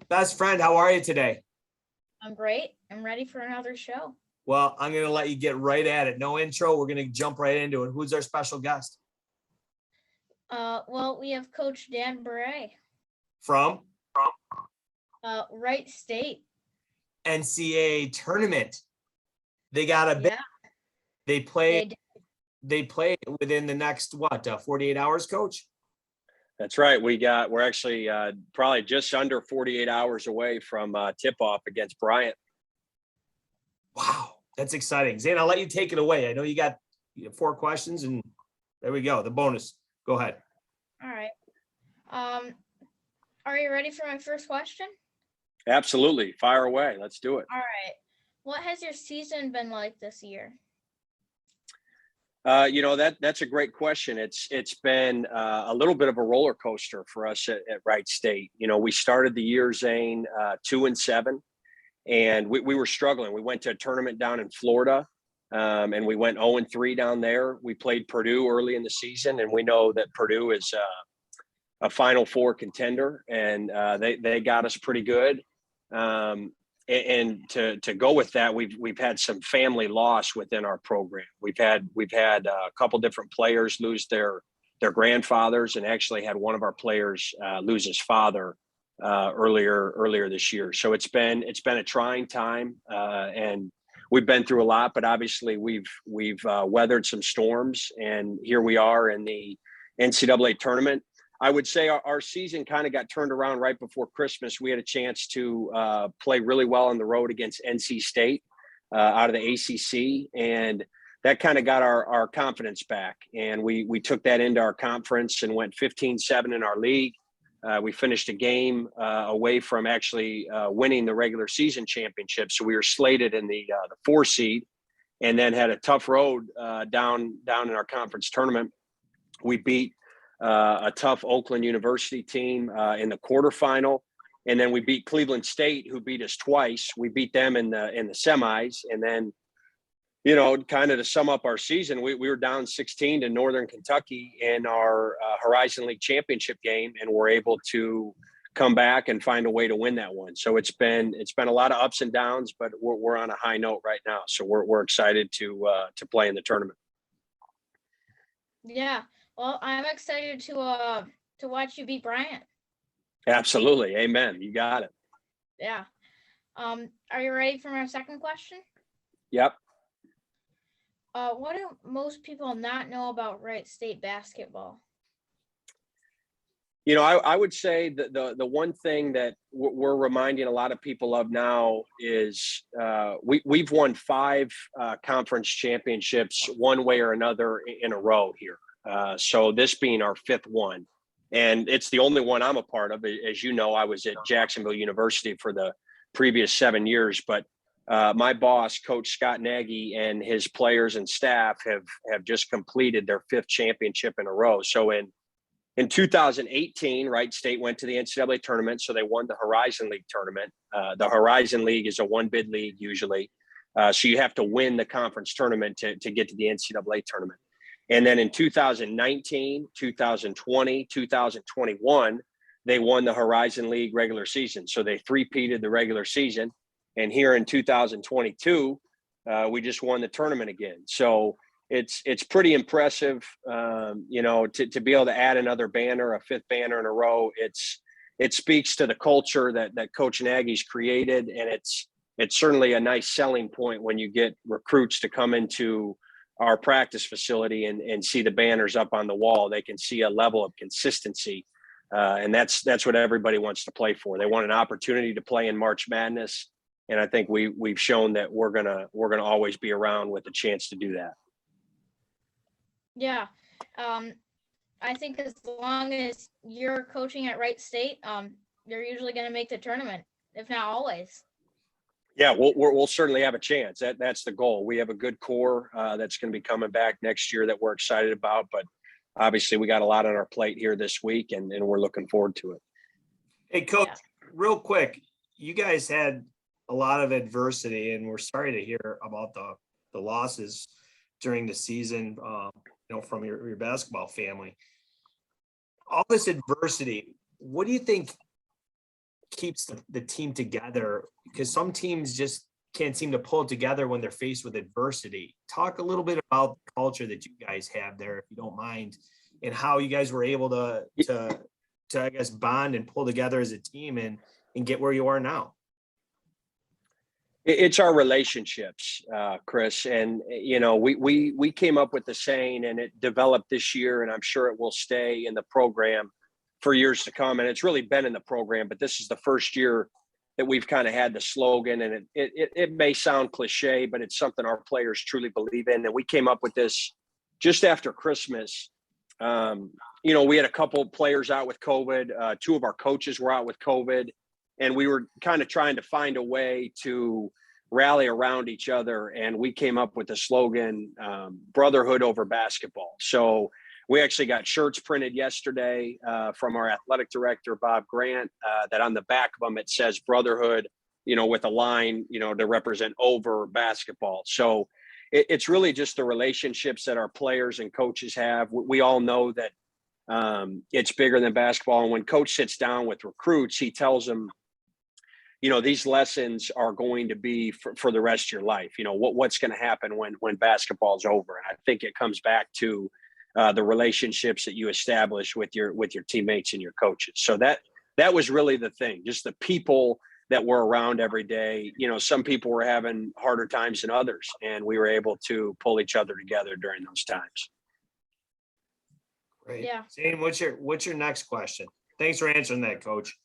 Best friend, how are you today? I'm great. I'm ready for another show. Well, I'm going to let you get right at it. No intro. We're going to jump right into it. Who's our special guest? Well, we have Coach Dan Bere, From Wright State. NCAA tournament. They got a bit. Yeah, They play. did. They play within the next 48 hours, Coach? That's right. We're actually probably just under 48 hours away from tip-off against Bryant. Wow, that's exciting. Zane, I'll let you take it away. I know you got 4 questions, and there we go. The bonus. Go ahead. All right. Are you ready for my first question? Absolutely. Fire away. Let's do it. All right. What has your season been like this year? That's a great question. It's been a little bit of a roller coaster for us at Wright State. We started the year, Zane, 2-7, and we were struggling. We went to a tournament down in Florida, and we went 0-3 down there. We played Purdue early in the season, and we know that Purdue is a Final Four contender, and they got us pretty good. And to go with that, we've had some family loss within our program. We've had a couple different players lose their grandfathers, and actually had one of our players lose his father earlier this year. So it's been a trying time, and we've been through a lot. But obviously we've weathered some storms, and here we are in the NCAA tournament. I would say our season kind of got turned around right before Christmas. We had a chance to play really well on the road against NC State out of the ACC, and that kind of got our confidence back. And we took that into our conference and went 15-7 in our league. We finished a game away from actually winning the regular season championship. So we were slated in the 4 seed, and then had a tough road down in our conference tournament. We beat a tough Oakland University team in the quarterfinal, and then we beat Cleveland State, who beat us twice. We beat them in the semis, and then, kind of to sum up our season, we were down 16 to Northern Kentucky in our Horizon League championship game, and we're able to come back and find a way to win that one. So it's been a lot of ups and downs, but we're on a high note right now. So we're excited to play in the tournament. Yeah. Well, I'm excited to watch you beat Bryant. Absolutely. Amen. You got it. Yeah. Are you ready for my second question? Yep. What do most people not know about Wright State basketball? I would say that the one thing that we're reminding a lot of people of now is we've won 5 conference championships one way or another in a row here. So this being our 5th one, and it's the only one I'm a part of. As you know, I was at Jacksonville University for the previous 7 years, but my boss, Coach Scott Nagy, and his players and staff have just completed their 5th championship in a row. So in 2018, Wright State went to the NCAA tournament, so they won the Horizon League tournament. The Horizon League is a 1-bid league usually, so you have to win the conference tournament to get to the NCAA tournament. And then in 2019, 2020, 2021, they won the Horizon League regular season. So they three-peated the regular season. And here in 2022, we just won the tournament again. So it's pretty impressive, to be able to add another banner, a 5th banner in a row. It speaks to the culture that Coach Nagy's created. And it's certainly a nice selling point when you get recruits to come into our practice facility and see the banners up on the wall. They can see a level of consistency, and that's what everybody wants to play for. They want an opportunity to play in March Madness, and I think we've shown that we're gonna always be around with a chance to do that. Yeah. I think as long as you're coaching at Wright State, you're usually going to make the tournament, if not always. Yeah, we'll certainly have a chance. That's the goal. We have a good core that's going to be coming back next year that we're excited about. But obviously, we got a lot on our plate here this week, and we're looking forward to it. Hey, Coach, real quick, you guys had a lot of adversity, and we're sorry to hear about the losses during the season, from your basketball family. All this adversity, what do you think keeps the team together? Because some teams just can't seem to pull it together when they're faced with adversity. Talk a little bit about the culture that you guys have there, if you don't mind, and how you guys were able to I guess bond and pull together as a team and get where you are now. It's our relationships, Chris. And, you know, we came up with the saying, and it developed this year, and I'm sure it will stay in the program for years to come. And it's really been in the program, but this is the first year that we've kind of had the slogan, and it may sound cliche, but it's something our players truly believe in. And we came up with this just after Christmas. You know, we had a couple of players out with COVID. Two of our coaches were out with COVID, and we were kind of trying to find a way to rally around each other. And we came up with the slogan, brotherhood over basketball. So we actually got shirts printed yesterday from our athletic director, Bob Grant, that on the back of them, it says brotherhood, you know, with a line, you know, to represent over basketball. So it's really just the relationships that our players and coaches have. We all know that it's bigger than basketball. And when coach sits down with recruits, he tells them, you know, these lessons are going to be for the rest of your life. You know, what's going to happen when basketball is over. And I think it comes back to the relationships that you establish with your teammates and your coaches. So that was really the thing, just the people that were around every day. You know, some people were having harder times than others, and we were able to pull each other together during those times. Great. Yeah. Zane, what's your next question? Thanks for answering that, Coach.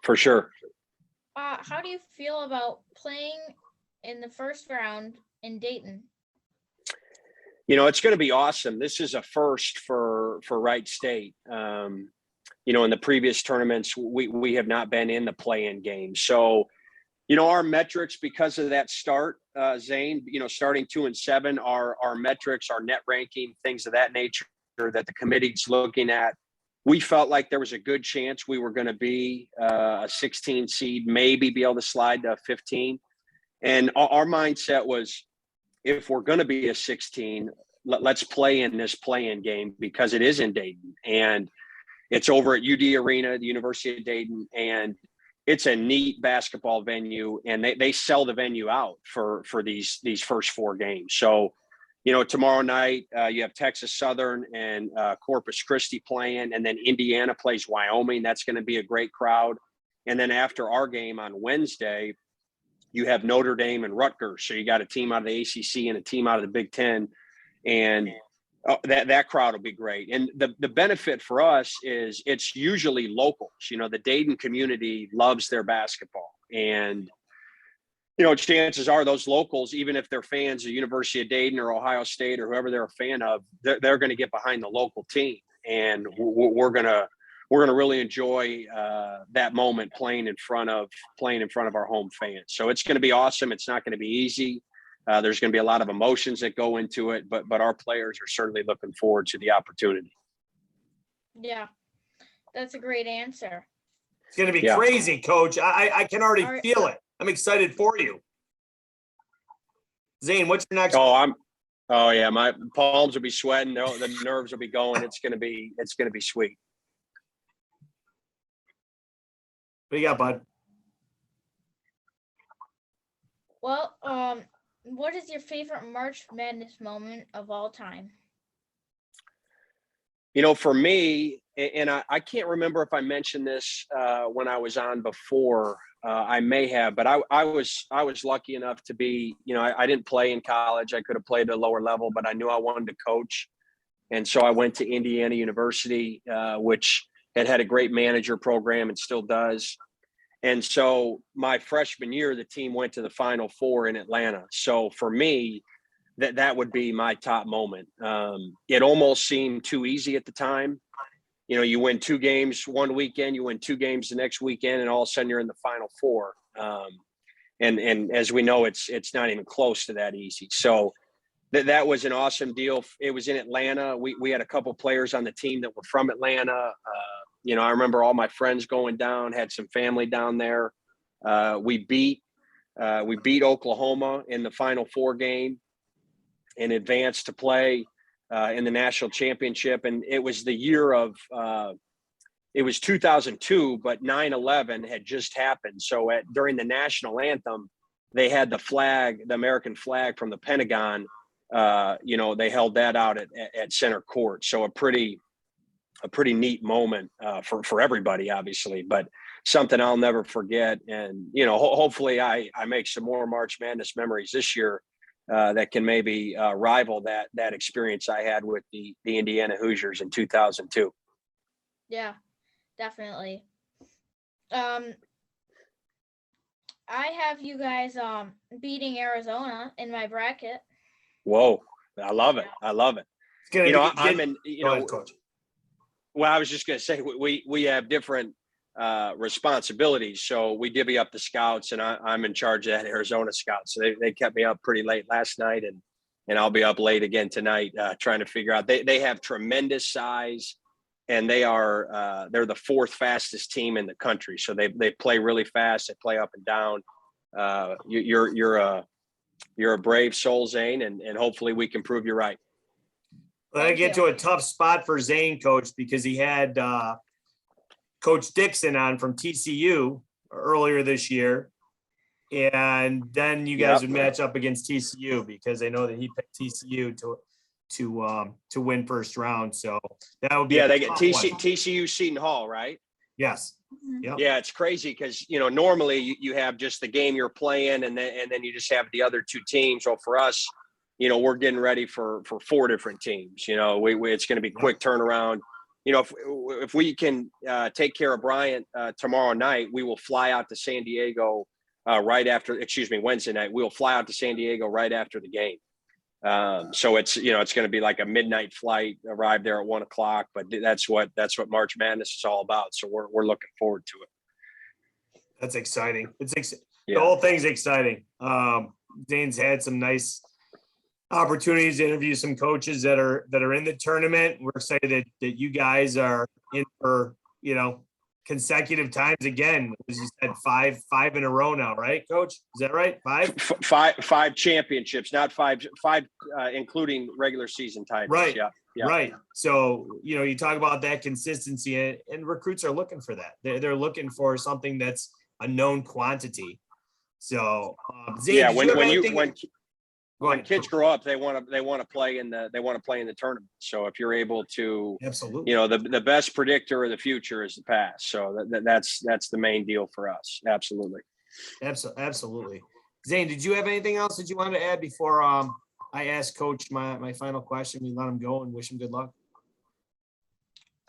For sure. How do you feel about playing in the first round in Dayton? You know, it's going to be awesome. This is a first for Wright State. You know, in the previous tournaments, we have not been in the play-in game. So, you know, our metrics, because of that start, Zane, you know, starting 2-7, our metrics, our net ranking, things of that nature that the committee's looking at, we felt like there was a good chance we were going to be a 16 seed, maybe be able to slide to 15. And our mindset was, if we're going to be a 16, let's play in this play-in game, because it is in Dayton and it's over at UD Arena, the University of Dayton, and it's a neat basketball venue, and they sell the venue out for these first four games. So, you know, tomorrow night you have Texas Southern and Corpus Christi playing, and then Indiana plays Wyoming. That's going to be a great crowd. And then after our game on Wednesday, you have Notre Dame and Rutgers. So you got a team out of the ACC and a team out of the Big Ten, and that crowd will be great. And the benefit for us is it's usually locals. You know, the Dayton community loves their basketball, and you know, chances are those locals, even if they're fans of University of Dayton or Ohio State or whoever they're a fan of, they're going to get behind the local team, and we're going to really enjoy that moment playing in front of our home fans. So it's going to be awesome. It's not going to be easy. There's going to be a lot of emotions that go into it, but our players are certainly looking forward to the opportunity. Yeah, that's a great answer. It's going to be crazy, Coach. I can already feel it. I'm excited for you. Zane, what's your next? Oh yeah, my palms will be sweating. The nerves will be going. It's going to be sweet. What do you got, bud? Well, what is your favorite March Madness moment of all time? You know, for me, and I can't remember if I mentioned this when I was on before. I may have, but I was lucky enough to be, you know, I didn't play in college. I could have played at a lower level, but I knew I wanted to coach. And so I went to Indiana University, which had a great manager program and still does. And so my freshman year, the team went to the Final Four in Atlanta. So for me, that would be my top moment. It almost seemed too easy at the time. You know, you win 2 games one weekend, you win 2 games the next weekend, and all of a sudden you're in the Final Four. And as we know, it's not even close to that easy. So that was an awesome deal. It was in Atlanta. We had a couple players on the team that were from Atlanta. You know, I remember all my friends going down, had some family down there. We beat Oklahoma in the Final Four game and advanced to play in the national championship. And it was the year of it was 2002, but 9/11 had just happened. So during the national anthem, they had the flag, the American flag from the Pentagon. They held that out at center court. So a pretty neat moment for everybody, obviously, but something I'll never forget. And, hopefully I make some more March Madness memories this year that can maybe rival that experience I had with the Indiana Hoosiers in 2002. Yeah, definitely. I have you guys beating Arizona in my bracket. Whoa, I love it. I love it. I'm in. Go ahead, Coach. Well, I was just going to say we have different responsibilities. So we divvy up the scouts, and I'm in charge of that Arizona scouts. So they kept me up pretty late last night, and I'll be up late again tonight trying to figure out. They have tremendous size, and they're the fourth fastest team in the country. So they play really fast. They play up and down. You're a brave soul, Zane, and hopefully we can prove you right. Well, I get to a tough spot for Zane, Coach, because he had Coach Dixon on from TCU earlier this year. And then you guys would match up against TCU because I know that he picked TCU to win first round. So that would be they get TCU Seton Hall, right? Yes. Yep. Yeah, it's crazy because normally you have just the game you're playing, and then you just have the other two teams. So for us, we're getting ready for four different teams. It's going to be quick turnaround. If we can take care of Bryant tomorrow night, we will fly out to San Diego Wednesday night. We'll fly out to San Diego right after the game. So it's going to be like a midnight flight, arrive there at 1:00, but that's what March Madness is all about. So we're looking forward to it. That's exciting. The whole thing's exciting. Zane's had some nice opportunities to interview some coaches that are in the tournament. We're excited that you guys are in for, consecutive times again. As you said, five in a row now, right, Coach? Is that right? Five championships, not five, including regular season titles. Right. Yeah. Right. So, you talk about that consistency, and recruits are looking for that. They're looking for something that's a known quantity. So, Zane, when kids grow up, they want to play in the tournament. So if you're able to, absolutely, the best predictor of the future is the past. So that's the main deal for us. Absolutely. Absolutely. Zane, did you have anything else that you wanted to add before I ask Coach my final question? We let him go and wish him good luck.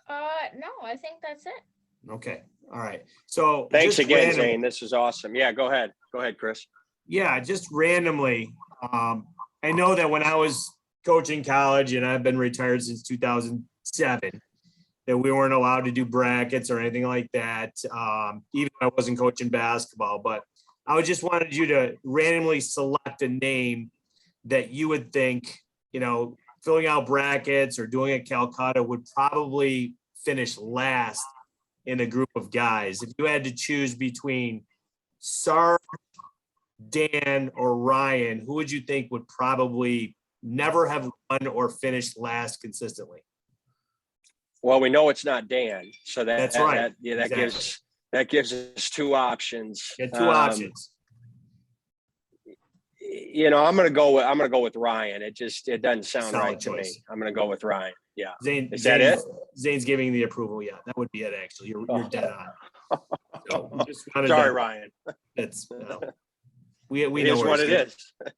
No, I think that's it. Okay. All right. So thanks again, Zane. This is awesome. Yeah, go ahead, Chris. Yeah, just randomly. I know that when I was coaching college, and I've been retired since 2007, that we weren't allowed to do brackets or anything like that. Even though I wasn't coaching basketball, but I just wanted you to randomly select a name that you would think, filling out brackets or doing a Calcutta would probably finish last in a group of guys. If you had to choose between Sarge, Dan, or Ryan, who would you think would probably never have won or finished last consistently? Well, we know it's not Dan, so that's right. That gives us two options. Yeah, two options. I'm gonna go with Ryan. It doesn't sound right to me. I'm gonna go with Ryan. Yeah. Zane, is that it? Zane's giving the approval. Yeah, that would be it. Actually, you're dead on. So sorry, Ryan. It's we it know is what it is.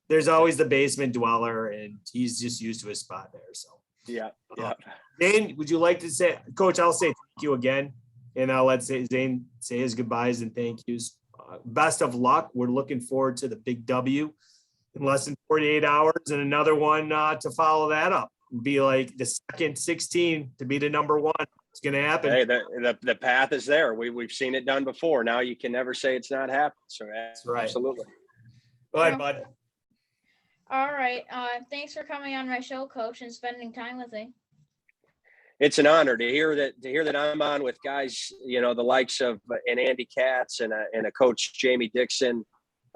There's always the basement dweller, and he's just used to his spot there. So yeah. Zane, would you like to say, Coach? I'll say thank you again, and I'll let Zane say his goodbyes and thank yous. Best of luck. We're looking forward to the big W in less than 48 hours, and another one to follow that up. Be like the second 16 to be the number one. It's going to happen. Hey, the path is there. We've seen it done before. Now you can never say it's not happened. So that's right. Absolutely. Go ahead, bud. All right. Thanks for coming on my show, Coach, and spending time with me. It's an honor to hear that I'm on with guys, the likes of an Andy Katz and a coach, Jamie Dixon.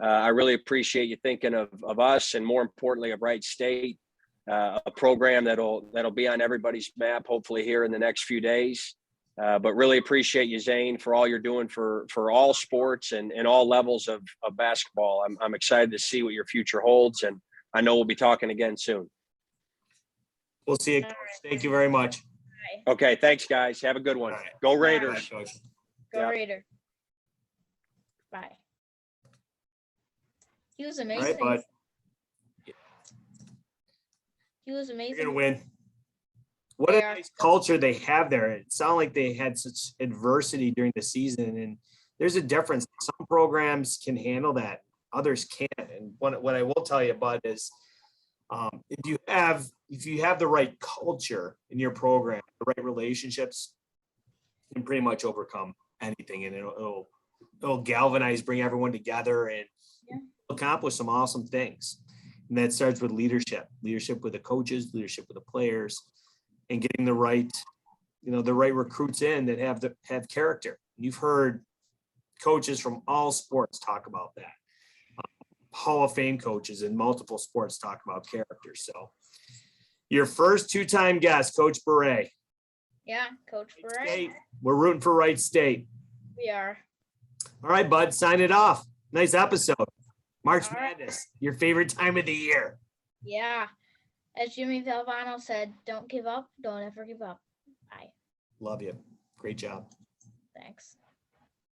I really appreciate you thinking of us, and more importantly of Wright State, a program that'll be on everybody's map, hopefully here in the next few days. But really appreciate you, Zane, for all you're doing for all sports and all levels of basketball. I'm excited to see what your future holds, and I know we'll be talking again soon. We'll see you, Coach. Thank you very much. Okay, thanks, guys. Have a good one. All right. Go Bye, Raiders. Coach. Go Yeah. Raider. Bye. He was All amazing. right, bud. He was You're amazing. gonna win. What a They are. nice culture they have there. It sounded like they had such adversity during the season, and there's a difference. Some programs can handle that, others can't. And what I will tell you, Bud, is if you have the right culture in your program, the right relationships, you can pretty much overcome anything, and it'll galvanize, bring everyone together, and Yeah. accomplish some awesome things. And that starts with leadership with the coaches, leadership with the players, and getting the right recruits in that have character. You've heard coaches from all sports talk about that. Hall of Fame coaches in multiple sports talk about character. So your first two-time guest, Coach Bere. Yeah, Coach Wright. State. We're rooting for Wright State. We are. All right, bud, sign it off. Nice episode. March All right. Madness, your favorite time of the year. Yeah. As Jimmy Valvano said, don't give up. Don't ever give up. Bye. Love you. Great job. Thanks.